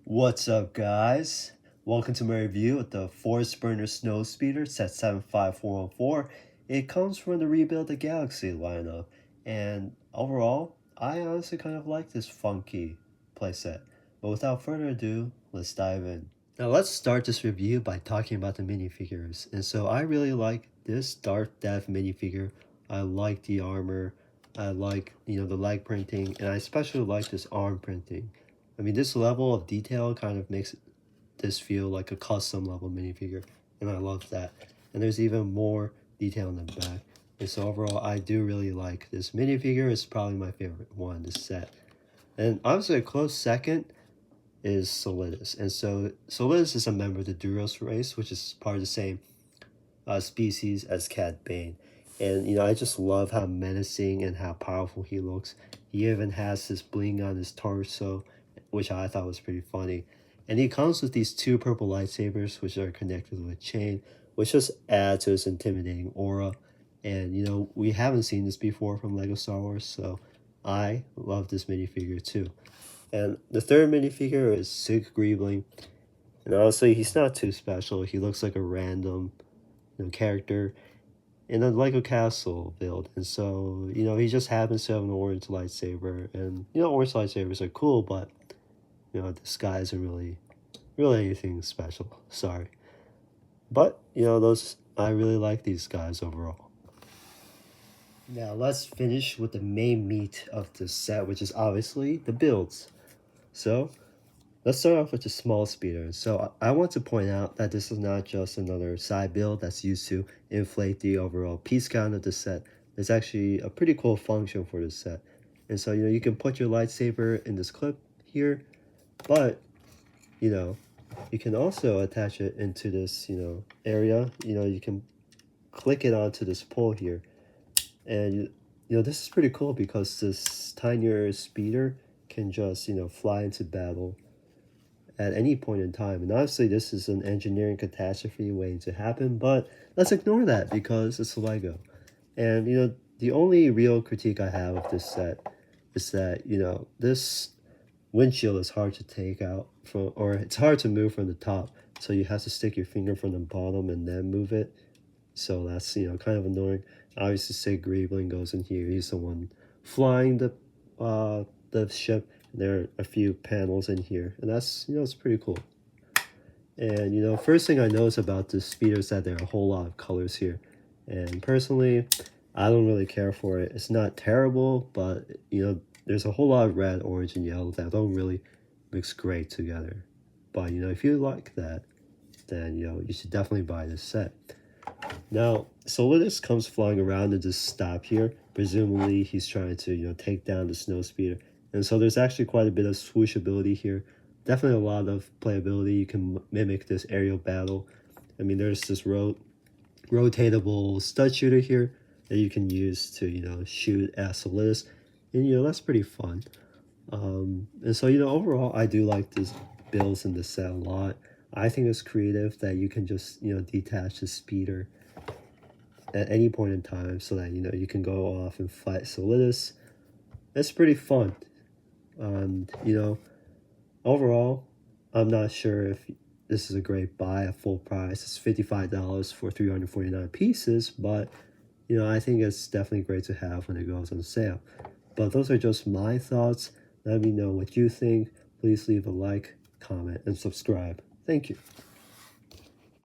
What's up, guys? Welcome to my review of the Forest Burner Snowspeeder set 75414. It comes from the Rebuild the Galaxy lineup, and overall, I honestly kind of like this funky playset. But without further ado, let's dive in. Now let's start this review by talking about the minifigures. And so I really like this Dark Death minifigure. I like the armor. I like, the leg printing, and I especially like this arm printing. I mean, this level of detail kind of makes this feel like a custom level minifigure, and I love that. And there's even more detail in the back. And so overall, I do really like this minifigure. It's probably my favorite one in this set. And obviously a close second is Solidus. And so Solidus is a member of the Duros race, which is part of the same species as Cad Bane. And I just love how menacing and how powerful he looks. He even has this bling on his torso, which I thought was pretty funny. And he comes with these two purple lightsabers, which are connected with a chain, which just adds to his intimidating aura. And we haven't seen this before from LEGO Star Wars, so I love this minifigure too. And the third minifigure is Sig Griebling. And honestly, he's not too special. He looks like a random character in a Lego castle build. And so, he just happens to have an orange lightsaber. And, orange lightsabers are cool, but, this guy isn't really anything special. Sorry. But, I really like these guys overall. Now, let's finish with the main meat of the set, which is obviously the builds. So, let's start off with the Snowspeeder. So I want to point out that this is not just another side build that's used to inflate the overall piece count of the set. It's actually a pretty cool function for this set. And so, you can put your lightsaber in this clip here, but, you can also attach it into this, area. You can click it onto this pole here. And, this is pretty cool because this tinier speeder can just, fly into battle at any point in time. And obviously this is an engineering catastrophe waiting to happen, but let's ignore that because it's Lego. And the only real critique I have of this set is that this windshield is hard to take out from, or it's hard to move from the top, so you have to stick your finger from the bottom and then move it. So that's kind of annoying. Obviously Sig Griebling goes in here. He's the one flying the ship. There are a few panels in here, and that's it's pretty cool. And first thing I notice about this speeder is that there are a whole lot of colors here, and personally I don't really care for it. It's not terrible, but there's a whole lot of red, orange, and yellow that don't really mix great together. But if you like that, then you should definitely buy this set. Now Solidus comes flying around and just stop here. Presumably he's trying to take down the Snowspeeder. And so there's actually quite a bit of swoosh ability here. Definitely a lot of playability. You can mimic this aerial battle. I mean, there's this rotatable stud shooter here that you can use to, shoot at Solidus. And, that's pretty fun. And so, overall, I do like these builds in this set a lot. I think it's creative that you can just, detach the speeder at any point in time so that, you can go off and fight Solidus. It's pretty fun. And overall, I'm not sure if this is a great buy at full price. It's $55 for 349 pieces, but I think it's definitely great to have when it goes on sale. But those are just my thoughts. Let me know what you think. Please leave a like, comment, and subscribe. Thank you.